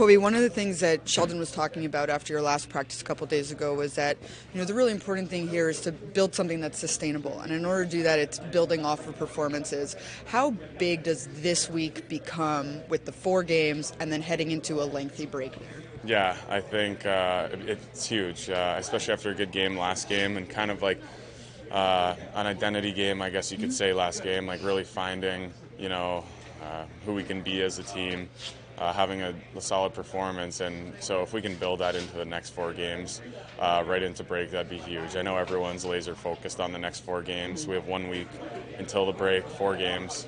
Kobe, one of the things that Sheldon was talking about after your last practice a couple days ago was that, the really important thing here is to build something that's sustainable. And in order to do that, it's building off of performances. How big does this week become with the 4 games and then heading into a lengthy break there? Yeah, I think it's huge, especially after a good game last game and kind of like an identity game, I guess you could say, last game, like really finding, who we can be as a team, having a solid performance. And so if we can build that into the next 4 games, right into break, that'd be huge. I know everyone's laser focused on the next 4 games. We have 1 week until the break, 4 games.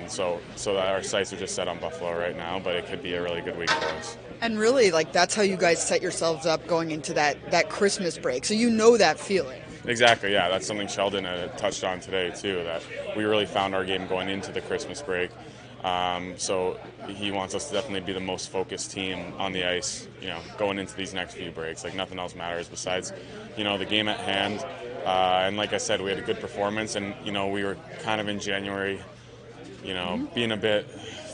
So that our sights are just set on Buffalo right now, but it could be a really good week for us. And really, that's how you guys set yourselves up going into that Christmas break. So you know that feeling. Exactly, yeah. That's something Sheldon touched on today, too, that we really found our game going into the Christmas break. So he wants us to definitely be the most focused team on the ice, going into these next few breaks. Like, nothing else matters besides, the game at hand. And like I said, we had a good performance, and, we were kind of in January, being a bit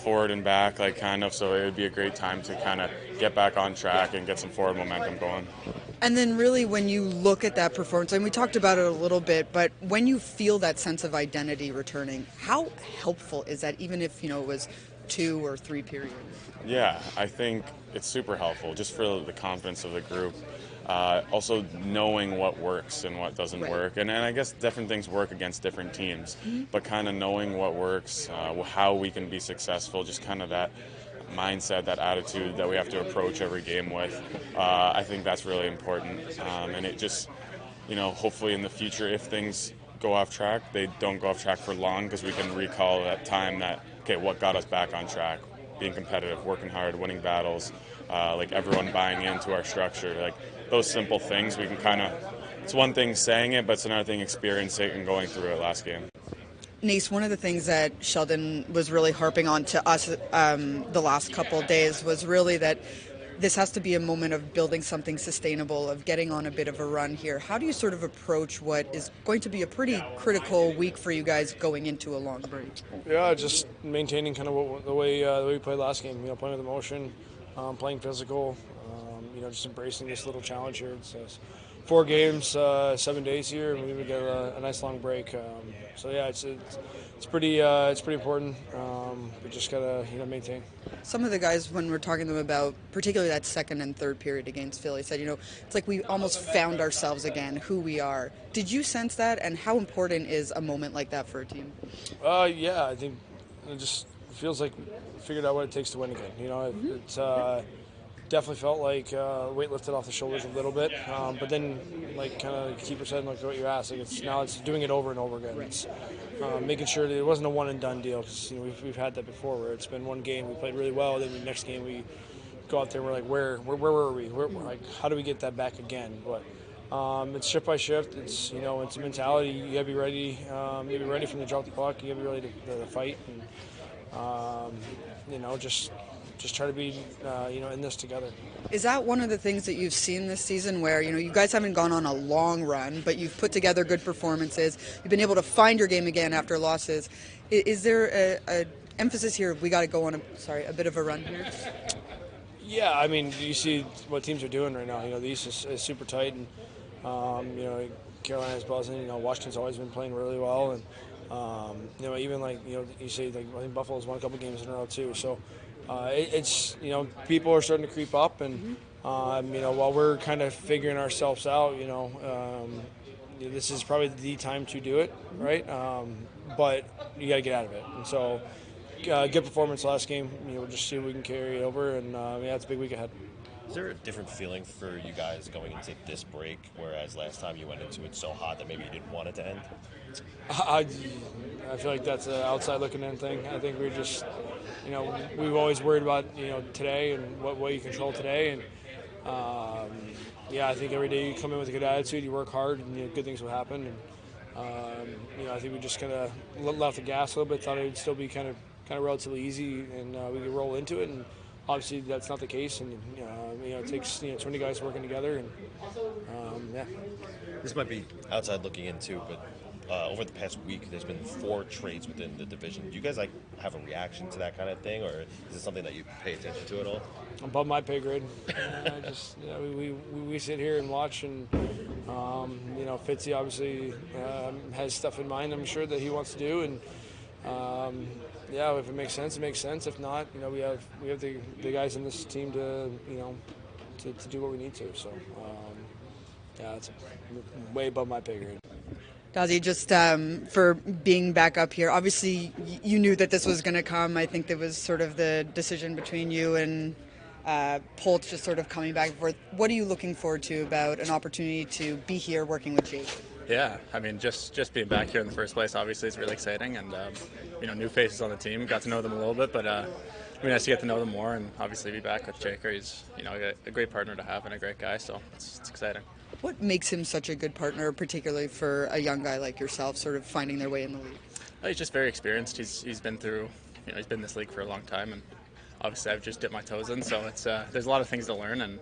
forward and back, so it would be a great time to kind of get back on track and get some forward momentum going. And then really when you look at that performance, and we talked about it a little bit, but when you feel that sense of identity returning, how helpful is that, even if, it was 2 or 3 periods? Yeah, I think it's super helpful just for the confidence of the group. Also knowing what works and what doesn't work. And I guess different things work against different teams, but kind of knowing what works, how we can be successful, just kind of that mindset, that attitude that we have to approach every game with. I think that's really important. And it just, hopefully in the future, if things go off track, they don't go off track for long, because we can recall that time that, okay, what got us back on track? Being competitive, working hard, winning battles, everyone buying into our structure. Those simple things, we can kind of, it's one thing saying it, but it's another thing experiencing it and going through it last game. Nace, one of the things that Sheldon was really harping on to us the last couple of days was really that this has to be a moment of building something sustainable, of getting on a bit of a run here. How do you sort of approach what is going to be a pretty critical week for you guys going into a long break? Yeah, just maintaining kind of the way we played last game. Playing with emotion, playing physical. Just embracing this little challenge here. It's 4 games, 7 days here, and we get a nice long break. It's pretty important. We just gotta maintain. Some of the guys, when we're talking to them about particularly that second and third period against Philly, said, it's like we almost found ourselves again, who we are. Did you sense that, and how important is a moment like that for a team? Yeah, I think it just feels like we figured out what it takes to win again. It's definitely felt like weight lifted off the shoulders a little bit, but then kind of Keefe said, what you asked, it's doing it over and over again. It's making sure that it wasn't a one and done deal, because we've had that before where it's been one game we played really well, then the next game we go out there and we're like, where were we? How do we get that back again? But it's shift by shift. It's it's a mentality. You gotta be ready. You gotta be ready from the drop the puck. You gotta be ready to fight, and just try to be, in this together. Is that one of the things that you've seen this season where, you guys haven't gone on a long run, but you've put together good performances, you've been able to find your game again after losses? Is there a emphasis here, we got to go on a bit of a run here? Yeah, I mean, you see what teams are doing right now. The East is super tight, and, Carolina's buzzing. Washington's always been playing really well, and, even you say, I think Buffalo's won a couple games in a row too, so it's people are starting to creep up, and while we're kind of figuring ourselves out, this is probably the time to do it, right? But you got to get out of it, and so good performance last game. We'll just see if we can carry it over, and it's a big week ahead. Is there a different feeling for you guys going into this break, whereas last time you went into it so hot that maybe you didn't want it to end? I feel like that's an outside looking in thing. I think we're just, we've always worried about, today and what you control today. And, I think every day you come in with a good attitude, you work hard, and good things will happen. And, I think we just kind of let off the gas a little bit, thought it would still be kind of relatively easy, and we could roll into it. And obviously that's not the case. And, it takes 20 guys working together. And, This might be outside looking into, but over the past week, there's been 4 trades within the division. Do you guys have a reaction to that kind of thing, or is it something that you pay attention to at all? Above my pay grade. We sit here and watch, and Fitzy obviously has stuff in mind, I'm sure, that he wants to do, and if it makes sense, it makes sense. If not, we have the guys in this team to do what we need to. So it's way above my pay grade. Daws, just for being back up here, obviously you knew that this was going to come. I think there was sort of the decision between you and Polt just sort of coming back and forth. What are you looking forward to about an opportunity to be here working with Jake? Yeah, I mean, just being back here in the first place, obviously, is really exciting, and new faces on the team. Got to know them a little bit, but it'd be nice to get to know them more, and obviously be back with Jake. He's a great partner to have and a great guy, so it's exciting. What makes him such a good partner, particularly for a young guy like yourself, sort of finding their way in the league? He's just very experienced. He's been through, he's been in this league for a long time, and obviously I've just dipped my toes in, so it's there's a lot of things to learn, and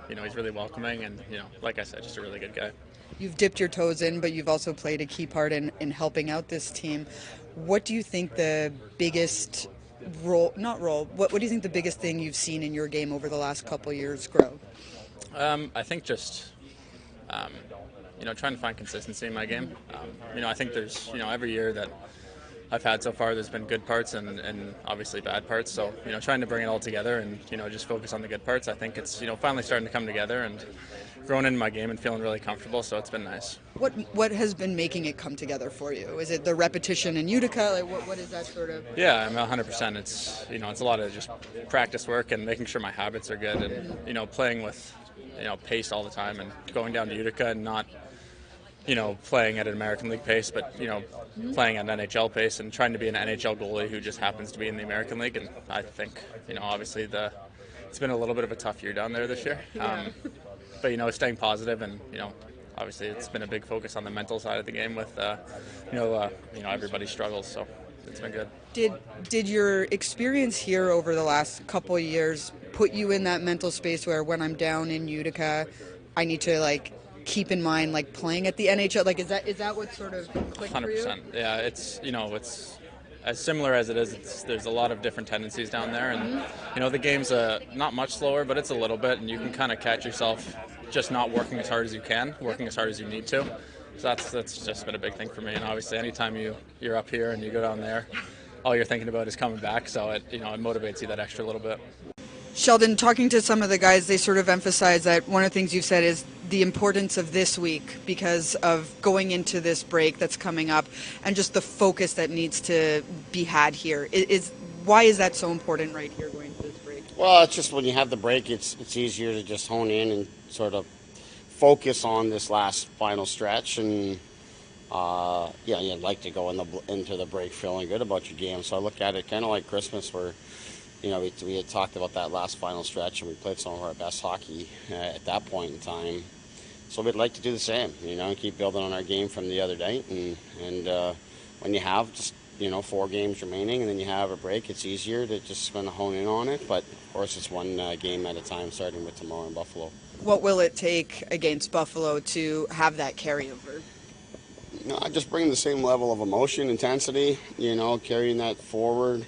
he's really welcoming, and like I said, just a really good guy. You've dipped your toes in, but you've also played a key part in helping out this team. What do you think the biggest what do you think the biggest thing you've seen in your game over the last couple years grow? I think just trying to find consistency in my game. I think there's every year that I've had so far, there's been good parts and obviously bad parts. So trying to bring it all together and just focus on the good parts. I think it's finally starting to come together and growing into my game and feeling really comfortable. So it's been nice. What has been making it come together for you? Is it the repetition in Utica? Like what is that sort of? Yeah, I'm 100%. It's it's a lot of just practice work and making sure my habits are good and playing with pace all the time and going down to Utica and not playing at an American League pace, but playing at an NHL pace and trying to be an NHL goalie who just happens to be in the American League. And I think obviously it's been a little bit of a tough year down there this year. But staying positive and obviously it's been a big focus on the mental side of the game with everybody struggles, so it's been good. Did your experience here over the last couple of years put you in that mental space where when I'm down in Utica, I need to keep in mind playing at the NHL? Is that what sort of clicked 100%. For you? Yeah, it's it's as similar as it is. There's a lot of different tendencies down there, and the game's not much slower, but it's a little bit, and you can kind of catch yourself just not working as hard as you can, working as hard as you need to. So that's just been a big thing for me. And obviously, anytime you're up here and you go down there, all you're thinking about is coming back. So it it motivates you that extra little bit. Sheldon, talking to some of the guys, they sort of emphasize that one of the things you've said is the importance of this week because of going into this break that's coming up and just the focus that needs to be had here. Why is that so important right here going into this break? Well, it's just when you have the break, it's easier to just hone in and sort of focus on this last final stretch. And, you'd like to go into the break feeling good about your game. So I look at it kind of like Christmas where we had talked about that last final stretch, and we played some of our best hockey at that point in time. So we'd like to do the same, and keep building on our game from the other night. And when you have just 4 games remaining, and then you have a break, it's easier to just kind of hone in on it. But of course, it's one game at a time, starting with tomorrow in Buffalo. What will it take against Buffalo to have that carryover? I just bring the same level of emotion, intensity, carrying that forward.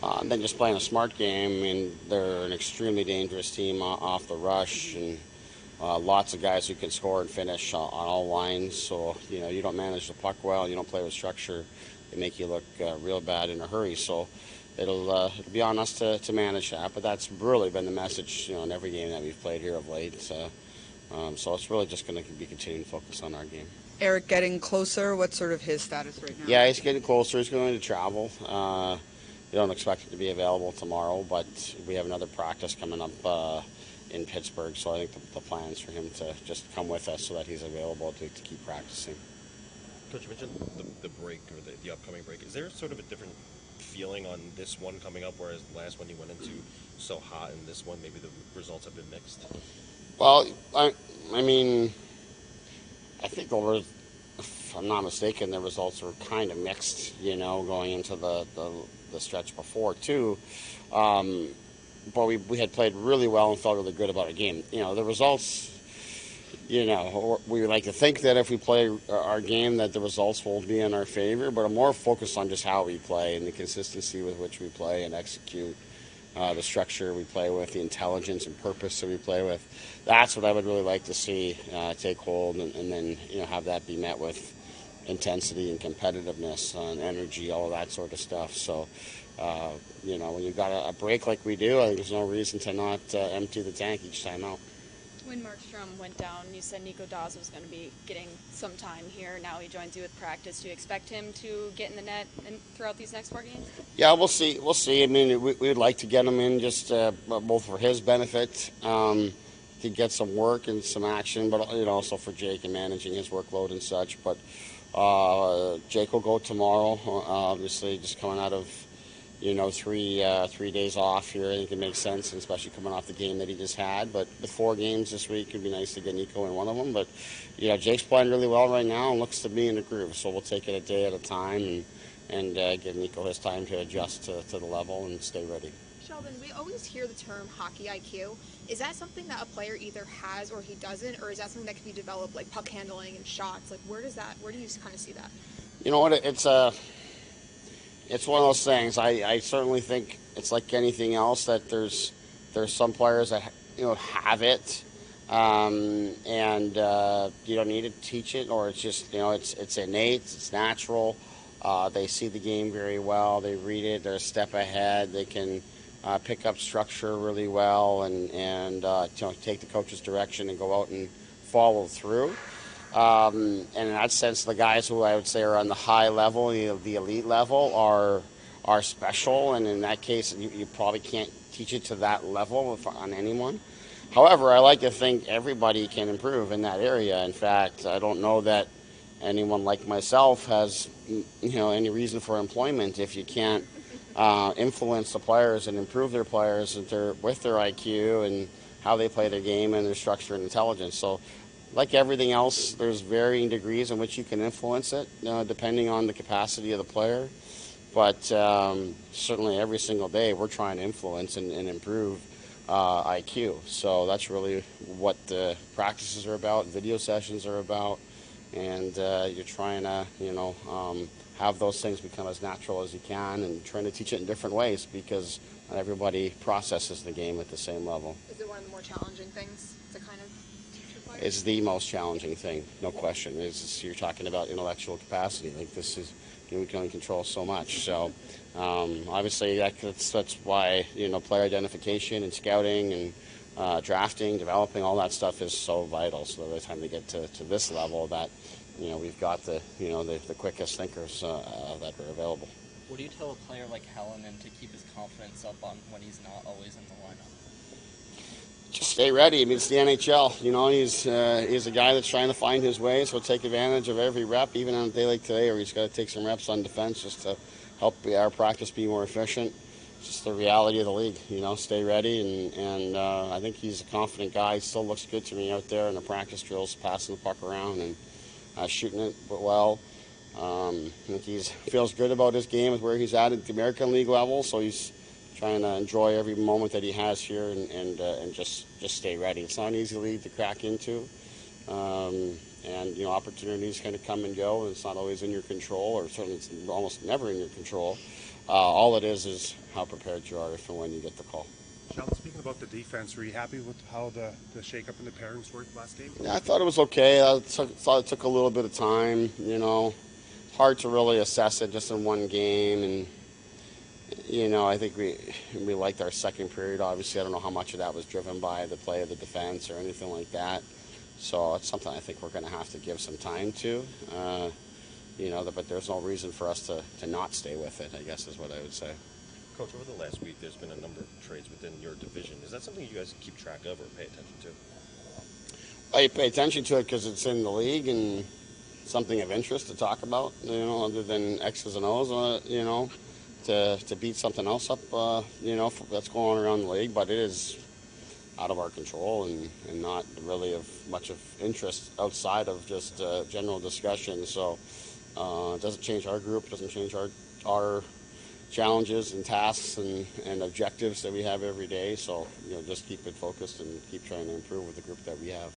And then just playing a smart game. I mean, they're an extremely dangerous team off the rush, and lots of guys who can score and finish on all lines. So, you don't manage the puck well, you don't play with structure, they make you look real bad in a hurry. So it'll be on us to manage that. But that's really been the message, in every game that we've played here of late. So it's really just going to be continuing to focus on our game. Eric getting closer, what's sort of his status right now? Yeah, he's getting closer. He's going to travel. We don't expect it to be available tomorrow, but we have another practice coming up in Pittsburgh, so I think the plan is for him to just come with us so that he's available to keep practicing. Coach, you mentioned the break or the upcoming break. Is there sort of a different feeling on this one coming up, whereas the last one you went into so hot, and this one maybe the results have been mixed? Well, I mean, I think if I'm not mistaken, the results were kind of mixed, going into the stretch before too, but we had played really well and felt really good about our game. The results we would like to think that if we play our game that the results will be in our favor, but I'm more focused on just how we play and the consistency with which we play and execute, the structure we play with, the intelligence and purpose that we play with. That's what I would really like to see take hold, and then have that be met with intensity and competitiveness and energy, all of that sort of stuff. So, when you've got a break like we do, I think there's no reason to not empty the tank each time out. When Markstrom went down, you said Nico Daws was going to be getting some time here. Now he joins you with practice. Do you expect him to get in the net throughout these next 4 games? Yeah, we'll see. We'll see. I mean, we would like to get him in just both for his benefit, to get some work and some action, but also for Jake and managing his workload and such. But Jake will go tomorrow. Obviously, just coming out of 3 days off here, I think it makes sense, and especially coming off the game that he just had. But with 4 games this week, it'd be nice to get Nico in one of them. But Jake's playing really well right now and looks to be in the groove. So we'll take it a day at a time and give Nico his time to adjust to the level and stay ready. Sheldon, we always hear the term hockey IQ. Is that something that a player either has or he doesn't, or is that something that can be developed, like puck handling and shots? Like, where do you kind of see that? You know what? It's one of those things. I certainly think it's like anything else that there's some players that have it, and you don't need to teach it, or it's just it's innate, it's natural. They see the game very well. They read it. They're a step ahead. They can pick up structure really well, and take the coach's direction and go out and follow through. And in that sense, the guys who I would say are on the high level, the elite level, are special. And in that case, you probably can't teach it to that level on anyone. However, I like to think everybody can improve in that area. In fact, I don't know that anyone like myself has any reason for employment if you can't influence the players and improve their players with their IQ and how they play their game and their structure and intelligence. So, like everything else, there's varying degrees in which you can influence it, depending on the capacity of the player. But certainly every single day we're trying to influence and improve IQ. So that's really what the practices are about, video sessions are about, and you're trying to, have those things become as natural as you can, and trying to teach it in different ways because not everybody processes the game at the same level. Is it one of the more challenging things to kind of teach your players? It's the most challenging thing, no question. You're talking about intellectual capacity. Like this is, we can only control so much. So obviously that's why player identification and scouting and drafting, developing, all that stuff is so vital. So by the time they get to this level, that we've got the quickest thinkers that are available. What do you tell a player like Hallinan to keep his confidence up on when he's not always in the lineup? Just stay ready. I mean, it's the NHL. He's a guy that's trying to find his way, so take advantage of every rep, even on a day like today where he's got to take some reps on defense just to help our practice be more efficient. It's just the reality of the league. Stay ready, and I think he's a confident guy. He still looks good to me out there in the practice drills, passing the puck around and shooting it well. I think he feels good about his game with where he's at the American League level, so he's trying to enjoy every moment that he has here and just stay ready. It's not an easy league to crack into, and opportunities kind of come and go, and it's not always in your control, or certainly it's almost never in your control. All it is how prepared you are if and when you get the call. Sheldon, speaking about the defense, were you happy with how the shake-up in the pairings worked last game? Yeah, I thought it was okay. I thought it took a little bit of time. Hard to really assess it just in one game, and I think we liked our second period. Obviously, I don't know how much of that was driven by the play of the defense or anything like that. So it's something I think we're going to have to give some time to. But there's no reason for us to not stay with it, I guess is what I would say. Coach, over the last week, there's been a number of trades within your division. Is that something you guys keep track of or pay attention to? I pay attention to it because it's in the league and something of interest to talk about, other than X's and O's, to beat something else up, that's going on around the league. But it is out of our control and not really of much of interest outside of just general discussion. So it doesn't change our group, doesn't change our challenges and tasks and objectives that we have every day. So just keep it focused and keep trying to improve with the group that we have.